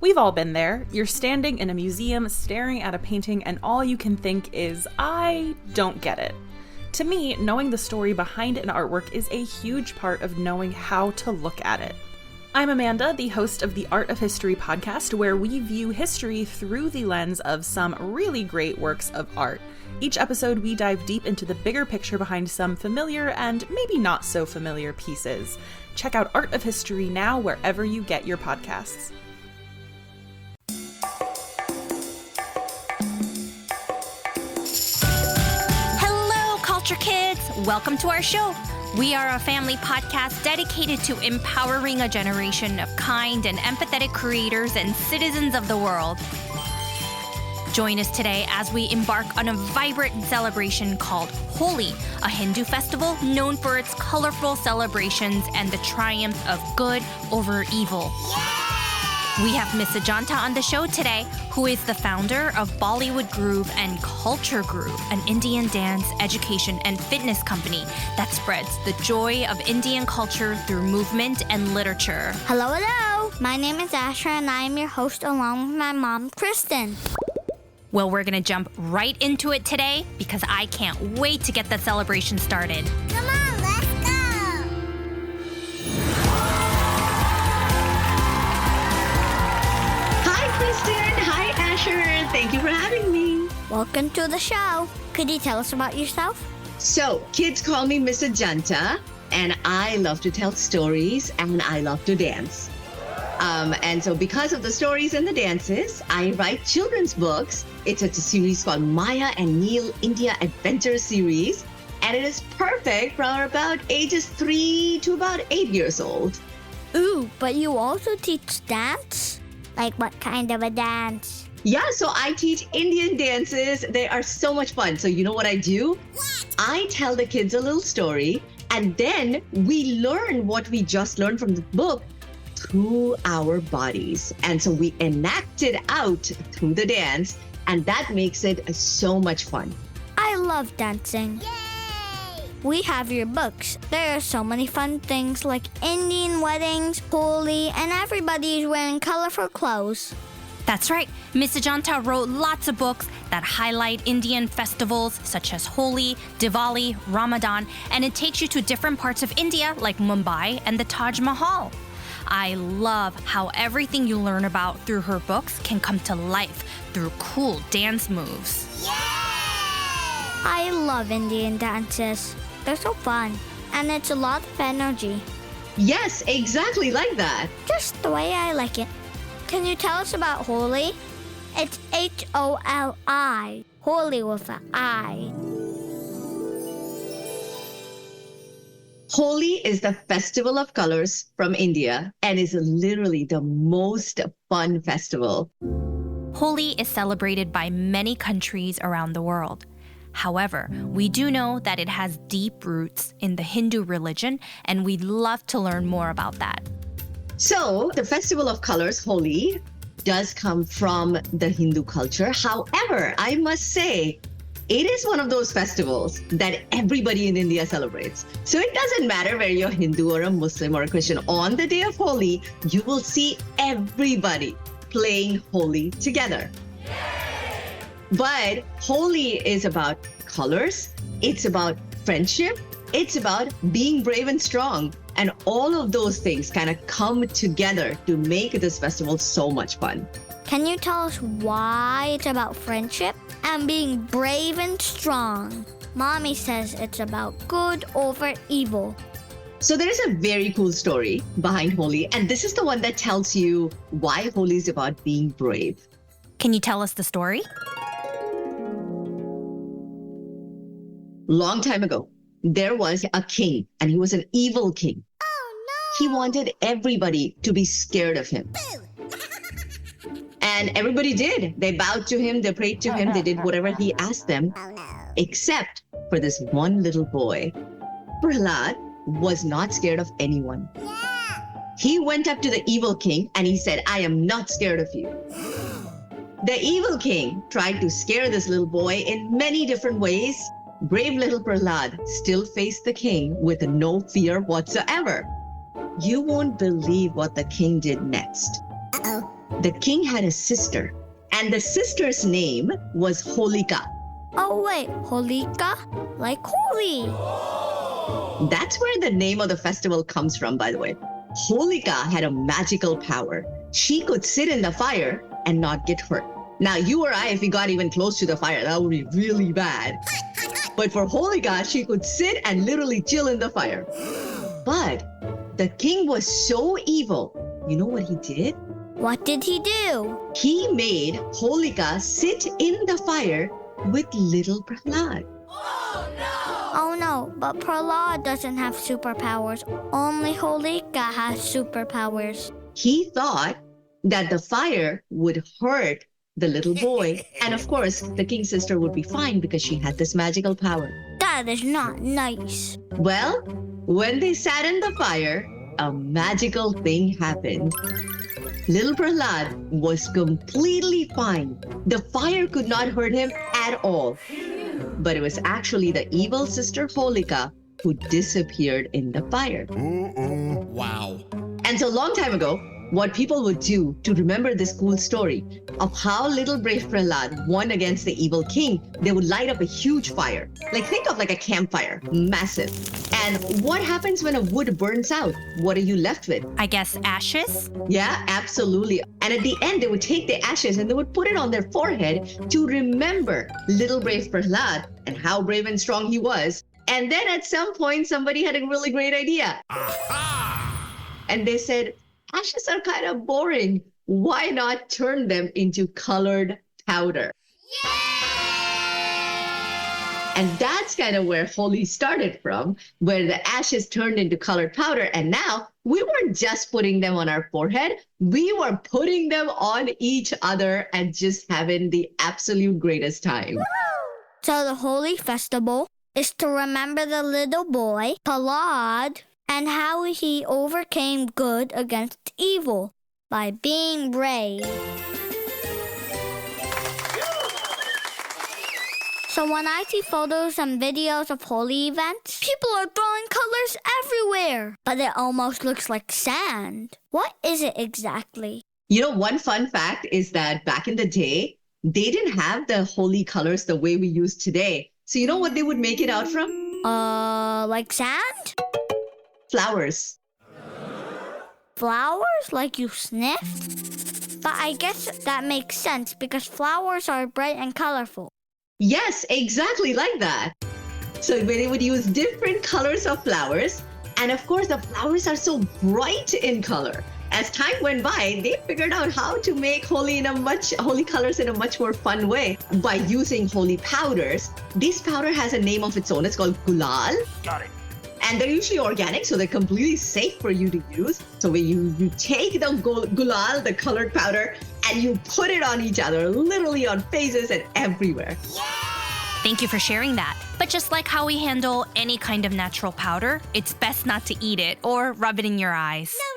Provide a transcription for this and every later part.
We've all been there. You're standing in a museum, staring at a painting, and all you can think is, I don't get it. To me, knowing the story behind an artwork is a huge part of knowing how to look at it. I'm Amanda, the host of the Art of History podcast, where we view history through the lens of some really great works of art. Each episode, we dive deep into the bigger picture behind some familiar and maybe not so familiar pieces. Check out Art of History now wherever you get your podcasts. Culture kids, welcome to our show. We are a family podcast dedicated to empowering a generation of kind and empathetic creators and citizens of the world. Join us today as we embark on a vibrant celebration called Holi, a Hindu festival known for its colorful celebrations and the triumph of good over evil. We have Miss Ajanta on the show today, who is the founder of Bollywood Groove and Culture Groove, an Indian dance, education, and fitness company that spreads the joy of Indian culture through movement and literature. Hello, hello! My name is Asher and I am your host along with my mom, Kristen. Well, we're gonna jump right into it today because I can't wait to get the celebration started. Come on, let's go! Kristen, hi Asher, thank you for having me. Welcome to the show. Could you tell us about yourself? So, kids call me Miss Ajanta, and I love to tell stories and I love to dance. And so because of the stories and the dances, I write children's books. It's a series called Maya and Neil India Adventure Series, and it is perfect for about ages 3 to about 8 years old. Ooh, but you also teach dance? Like what kind of a dance? Yeah, so I teach Indian dances. They are so much fun. So you know what I do? What? I tell the kids a little story, and then we learn what we just learned from the book through our bodies. And so we enact it out through the dance, and that makes it so much fun. I love dancing. Yay! We have your books. There are so many fun things like Indian weddings, Holi, and everybody's wearing colorful clothes. That's right. Miss Ajanta wrote lots of books that highlight Indian festivals such as Holi, Diwali, Ramadan, and it takes you to different parts of India like Mumbai and the Taj Mahal. I love how everything you learn about through her books can come to life through cool dance moves. Yay! I love Indian dances. They're so fun, and it's a lot of energy. Yes, exactly like that. Just the way I like it. Can you tell us about Holi? It's Holi. Holi with an I. Holi is the festival of colors from India and is literally the most fun festival. Holi is celebrated by many countries around the world. However, we do know that it has deep roots in the Hindu religion, and we'd love to learn more about that. So, the Festival of Colors, Holi, does come from the Hindu culture. However, I must say, it is one of those festivals that everybody in India celebrates. So it doesn't matter whether you're Hindu or a Muslim or a Christian. On the day of Holi, you will see everybody playing Holi together. But Holi is about colors, it's about friendship, it's about being brave and strong. And all of those things kind of come together to make this festival so much fun. Can you tell us why it's about friendship and being brave and strong? Mommy says it's about good over evil. So there is a very cool story behind Holi, and this is the one that tells you why Holi is about being brave. Can you tell us the story? Long time ago, there was a king, and he was an evil king. Oh no! He wanted everybody to be scared of him. And everybody did. They bowed to him, they prayed to him, they did whatever he asked them, except for this one little boy. Prahlad was not scared of anyone. He went up to the evil king and he said, I am not scared of you. The evil king tried to scare this little boy in many different ways. Brave little Prahlad still faced the king with no fear whatsoever. You won't believe what the king did next. The king had a sister, and the sister's name was Holika. Oh wait, Holika? Like holy. That's where the name of the festival comes from, by the way. Holika had a magical power. She could sit in the fire and not get hurt. Now, you or I, if we got even close to the fire, that would be really bad. But for Holika, she could sit and literally chill in the fire. But the king was so evil. You know what he did? What did he do? He made Holika sit in the fire with little Prahlad. Oh no, but Prahlad doesn't have superpowers. Only Holika has superpowers. He thought that the fire would hurt the little boy. And of course, the king's sister would be fine because she had this magical power. That is not nice. Well, when they sat in the fire, a magical thing happened. Little Prahlad was completely fine. The fire could not hurt him at all. But it was actually the evil sister Holika who disappeared in the fire. Wow. And so, a long time ago, what people would do to remember this cool story of how little brave Prahlad won against the evil king, they would light up a huge fire. Like, think of like a campfire, massive. And what happens when a wood burns out? What are you left with? I guess ashes? Yeah, absolutely. And at the end, they would take the ashes and they would put it on their forehead to remember little brave Prahlad and how brave and strong he was. And then at some point, somebody had a really great idea. And they said, ashes are kind of boring. Why not turn them into colored powder? And that's kind of where Holi started from, where the ashes turned into colored powder. And now we weren't just putting them on our forehead, we were putting them on each other and just having the absolute greatest time. So the Holi festival is to remember the little boy, Prahlad, and how he overcame good against evil by being brave. So when I see photos and videos of Holi events, people are throwing colors everywhere, but it almost looks like sand. What is it exactly? You know, one fun fact is that back in the day, they didn't have the Holi colors the way we use today. So you know what they would make it out from? Like sand? Flowers. Flowers like you sniff? But I guess that makes sense because flowers are bright and colorful. Yes, exactly like that. So they would use different colors of flowers. And of course, the flowers are so bright in color. As time went by, they figured out how to make Holi colors in a much more fun way by using Holi powders. This powder has a name of its own. It's called gulal. Got it. And they're usually organic, so they're completely safe for you to use. So when you take the gulal, the colored powder, and you put it on each other, literally on faces and everywhere. Thank you for sharing that. But just like how we handle any kind of natural powder, it's best not to eat it or rub it in your eyes. No.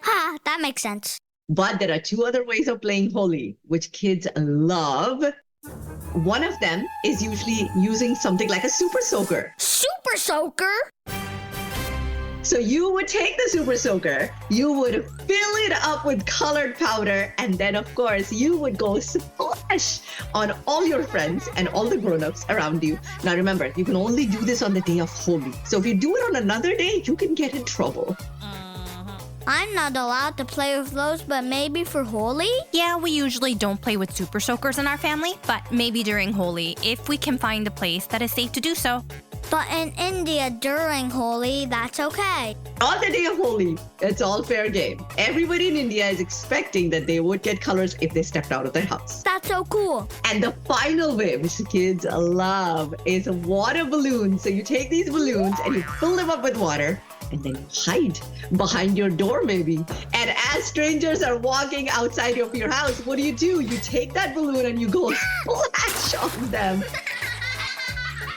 Ha, that makes sense. But there are two other ways of playing Holi, which kids love. One of them is usually using something like a super soaker. Super soaker? So you would take the super soaker, you would fill it up with colored powder, and then of course you would go splash on all your friends and all the grown-ups around you. Now remember, you can only do this on the day of Holi. So if you do it on another day, you can get in trouble. I'm not allowed to play with those, but maybe for Holi? Yeah, we usually don't play with super soakers in our family, but maybe during Holi, if we can find a place that is safe to do so. But in India during Holi, that's okay. On the day of Holi, it's all fair game. Everybody in India is expecting that they would get colors if they stepped out of their house. That's so cool. And the final way, which the kids love, is water balloons. So you take these balloons and you fill them up with water, and then you hide behind your door maybe. And as strangers are walking outside of your house, what do? You take that balloon and you go splash on them.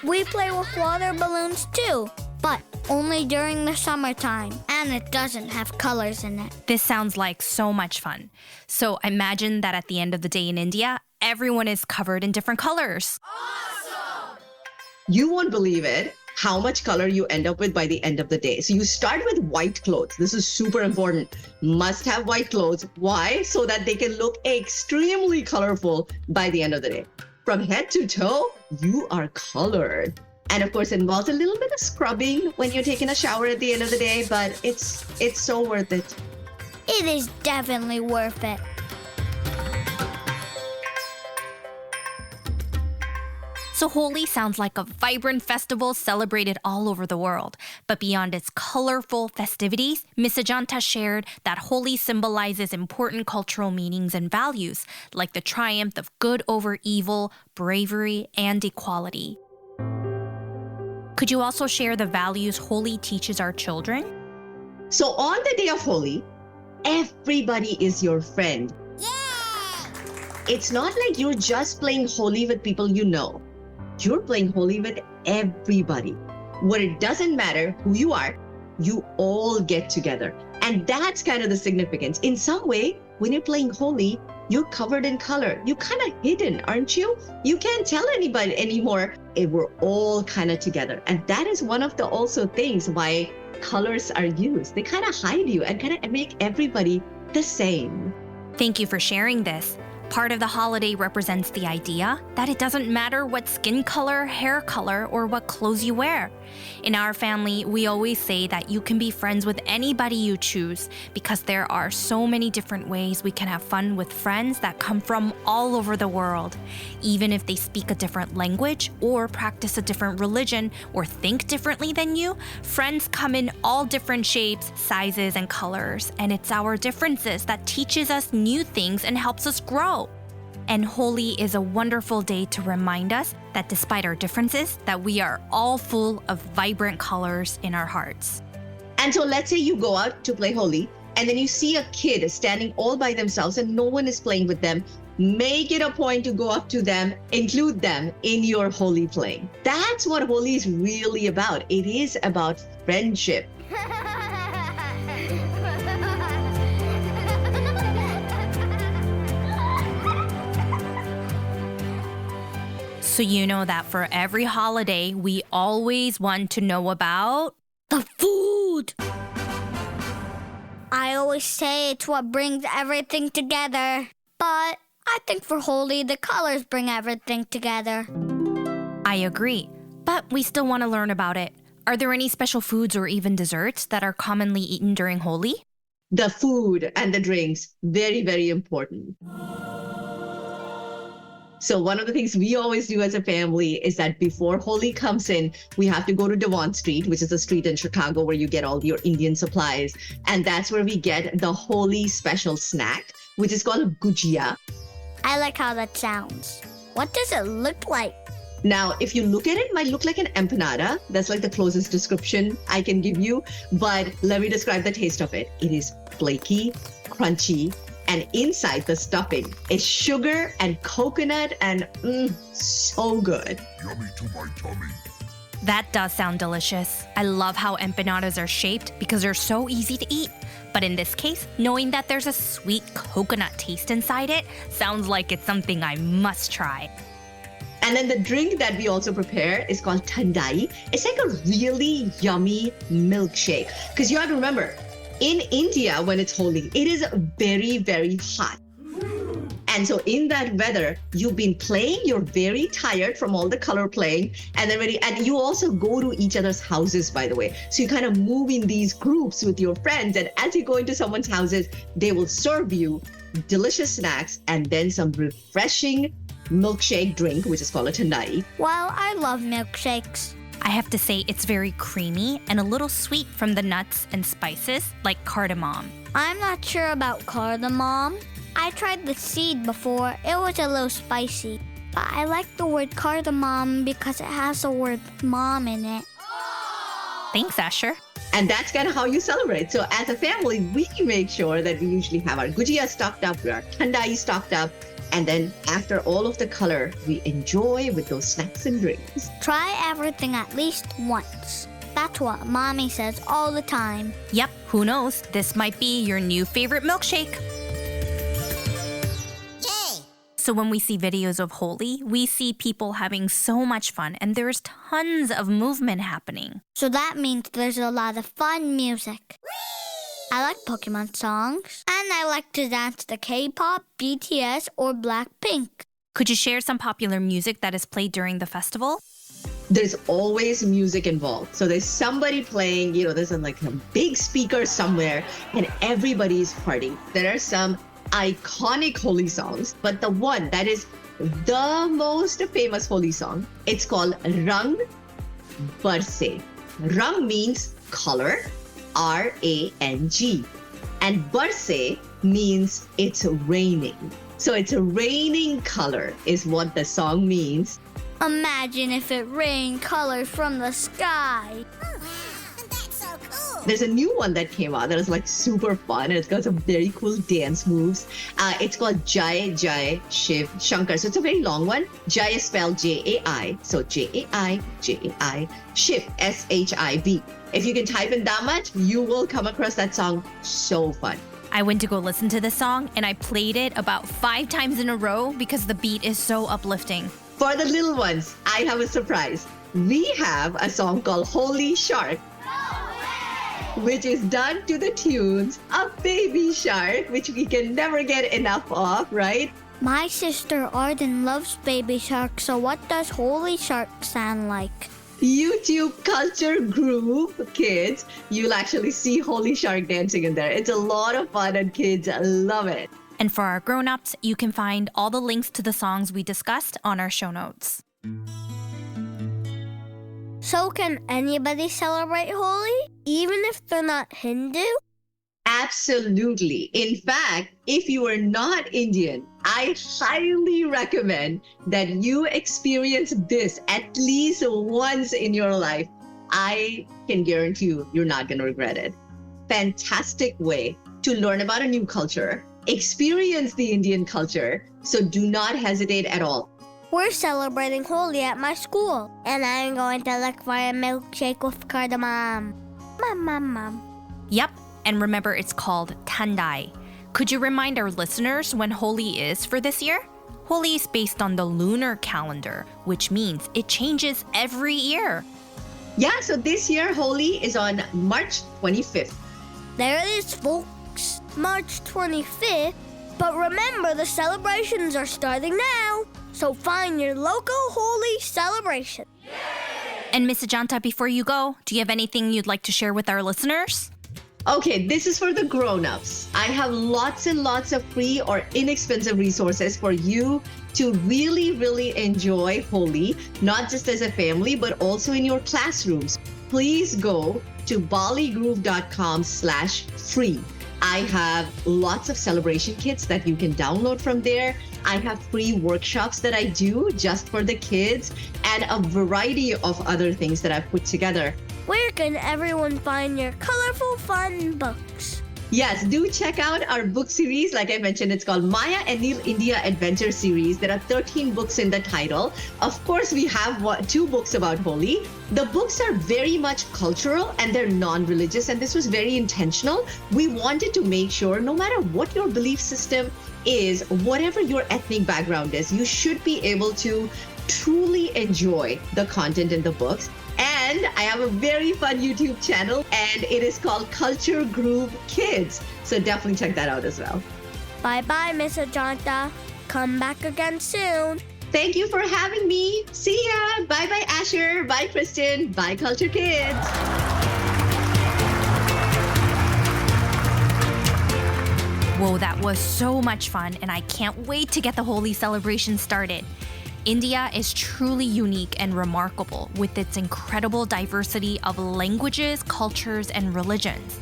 We play with water balloons too, but only during the summertime, and it doesn't have colors in it. This sounds like so much fun. So imagine that at the end of the day in India, everyone is covered in different colors. You won't believe it, how much color you end up with by the end of the day. So you start with white clothes. This is super important. Must have white clothes. Why? So that they can look extremely colorful by the end of the day. From head to toe, you are colored. And of course, it involves a little bit of scrubbing when you're taking a shower at the end of the day, but it's so worth it. It is definitely worth it. So Holi sounds like a vibrant festival celebrated all over the world. But beyond its colorful festivities, Miss Ajanta shared that Holi symbolizes important cultural meanings and values, like the triumph of good over evil, bravery, and equality. Could you also share the values Holi teaches our children? So on the day of Holi, everybody is your friend. Yeah! It's not like you're just playing Holi with people you know. You're playing Holi with everybody. Where it doesn't matter who you are, you all get together. And that's kind of the significance. In some way, when you're playing Holi, you're covered in color. You're kind of hidden, aren't you? You can't tell anybody anymore. We're all kind of together. And that is one of the also things why colors are used. They kind of hide you and kind of make everybody the same. Thank you for sharing this. Part of the holiday represents the idea that it doesn't matter what skin color, hair color, or what clothes you wear. In our family, we always say that you can be friends with anybody you choose because there are so many different ways we can have fun with friends that come from all over the world. Even if they speak a different language or practice a different religion or think differently than you, friends come in all different shapes, sizes, and colors, and it's our differences that teaches us new things and helps us grow. And Holi is a wonderful day to remind us that despite our differences, that we are all full of vibrant colors in our hearts. And so let's say you go out to play Holi and then you see a kid standing all by themselves and no one is playing with them. Make it a point to go up to them, include them in your Holi playing. That's what Holi is really about. It is about friendship. So you know that for every holiday, we always want to know about The food! I always say it's what brings everything together. But I think for Holi, the colors bring everything together. I agree, but we still want to learn about it. Are there any special foods or even desserts that are commonly eaten during Holi? The food and the drinks, very, very important. So one of the things we always do as a family is that before Holi comes in, we have to go to Devon Street, which is a street in Chicago where you get all your Indian supplies. And that's where we get the Holi special snack, which is called goojiiya. I like how that sounds. What does it look like? Now, if you look at it, it might look like an empanada. That's like the closest description I can give you. But let me describe the taste of it. It is flaky, crunchy, and inside the stuffing is sugar and coconut and so good. Yummy to my tummy. That does sound delicious. I love how empanadas are shaped because they're so easy to eat. But in this case, knowing that there's a sweet coconut taste inside it sounds like it's something I must try. And then the drink that we also prepare is called thandai. It's like a really yummy milkshake. Because you have to remember, in India, when it's Holi, it is very, very hot. And so in that weather, you've been playing, you're very tired from all the color playing, and you also go to each other's houses, by the way. So you kind of move in these groups with your friends, and as you go into someone's houses, they will serve you delicious snacks and then some refreshing milkshake drink, which is called a thandai. Well, I love milkshakes. I have to say it's very creamy and a little sweet from the nuts and spices like cardamom. I'm not sure about cardamom. I tried the seed before. It was a little spicy. But I like the word cardamom because it has the word mom in it. Thanks, Asher. And that's kind of how you celebrate. So as a family, we make sure that we usually have our goojiiya stocked up, our thandai stocked up, and then after all of the color, we enjoy with those snacks and drinks. Try everything at least once. That's what Mommy says all the time. Yep, who knows? This might be your new favorite milkshake. So when we see videos of Holi, we see people having so much fun and there's tons of movement happening. So that means there's a lot of fun music. I like Pokemon songs, and I like to dance to K-pop, BTS, or Blackpink. Could you share some popular music that is played during the festival? There's always music involved. So there's somebody playing, there's a big speaker somewhere and everybody's partying. There are some iconic Holi songs, but the one that is the most famous Holi song, it's called Rang Barse. Rang means color, R-A-N-G. And Barse means it's raining. So it's a raining color is what the song means. Imagine if it rained color from the sky. There's a new one that came out that is super fun and it's got some very cool dance moves. It's called Jai Jai Shiv Shankar. So it's a very long one. Jai is spelled J-A-I. So J-A-I, J-A-I, Shiv, S-H-I-V. If you can type in that much, you will come across that song. So fun. I went to go listen to this song and I played it about 5 times in a row because the beat is so uplifting. For the little ones, I have a surprise. We have a song called Holy Shark, which is done to the tunes of Baby Shark, which we can never get enough of, right? My sister Arden loves Baby Shark, so what does Holy Shark sound like? YouTube Culture Groove, kids. You'll actually see Holy Shark dancing in there. It's a lot of fun and kids love it. And for our grown-ups, you can find all the links to the songs we discussed on our show notes. So can anybody celebrate Holi, even if they're not Hindu? Absolutely. In fact, if you are not Indian, I highly recommend that you experience this at least once in your life. I can guarantee you're not going to regret it. Fantastic way to learn about a new culture, experience the Indian culture, so do not hesitate at all. We're celebrating Holi at my school, and I'm going to look for a milkshake with cardamom. Mom. Yep, and remember it's called thandai. Could you remind our listeners when Holi is for this year? Holi is based on the lunar calendar, which means it changes every year. Yeah, so this year Holi is on March 25th. There it is, folks. March 25th. But remember, the celebrations are starting now. So find your local Holi celebration. And Miss Ajanta, before you go, do you have anything you'd like to share with our listeners? Okay, this is for the grown-ups. I have lots and lots of free or inexpensive resources for you to really, really enjoy Holi, not just as a family, but also in your classrooms. Please go to bollygroove.com/free. I have lots of celebration kits that you can download from there. I have free workshops that I do just for the kids and a variety of other things that I've put together. Where can everyone find your colorful, fun books? Yes, do check out our book series. Like I mentioned, it's called Maya and Neil India Adventure Series. There are 13 books in the title. Of course, we have 2 books about Holi. The books are very much cultural and they're non-religious, and this was very intentional. We wanted to make sure no matter what your belief system is, whatever your ethnic background is, you should be able to truly enjoy the content in the books. And I have a very fun YouTube channel, and it is called Culture Groove Kids. So definitely check that out as well. Bye-bye, Miss Ajanta. Come back again soon. Thank you for having me. See ya. Bye-bye, Asher. Bye, Kristen. Bye, Culture Kids. Whoa, that was so much fun, and I can't wait to get the Holi celebration started. India is truly unique and remarkable with its incredible diversity of languages, cultures, and religions.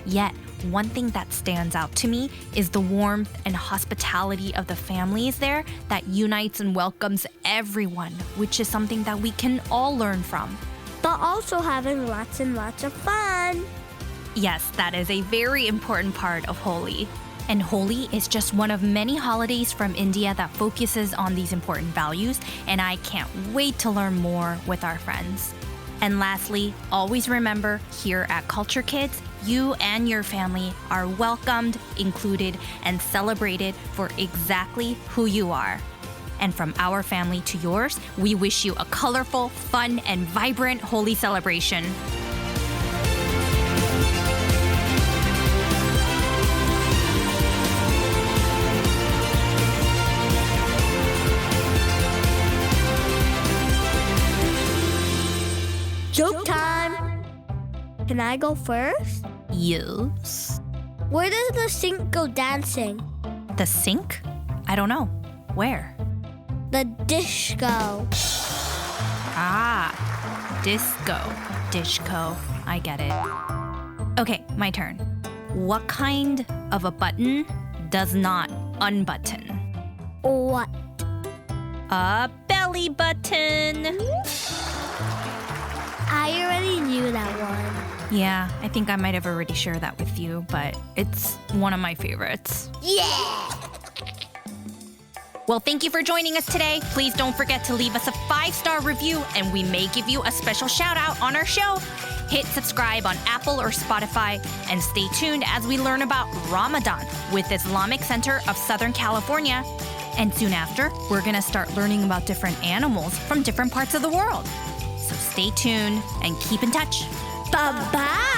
Yet, one thing that stands out to me is the warmth and hospitality of the families there that unites and welcomes everyone, which is something that we can all learn from. But also having lots and lots of fun. Yes, that is a very important part of Holi. And Holi is just one of many holidays from India that focuses on these important values, and I can't wait to learn more with our friends. And lastly, always remember, here at Culture Kids, you and your family are welcomed, included, and celebrated for exactly who you are. And from our family to yours, we wish you a colorful, fun, and vibrant Holi celebration. Joke time! Can I go first? Yes. Where does the sink go dancing? The sink? I don't know. Where? The disco. Ah, disco. Dishco. I get it. Okay, my turn. What kind of a button does not unbutton? What? A belly button. I already knew that one. Yeah, I think I might have already shared that with you, but it's one of my favorites. Yeah! Well, thank you for joining us today. Please don't forget to leave us a 5-star review, and we may give you a special shout out on our show. Hit subscribe on Apple or Spotify, and stay tuned as we learn about Ramadan with Islamic Center of Southern California. And soon after, we're going to start learning about different animals from different parts of the world. So stay tuned and keep in touch. Bye-bye!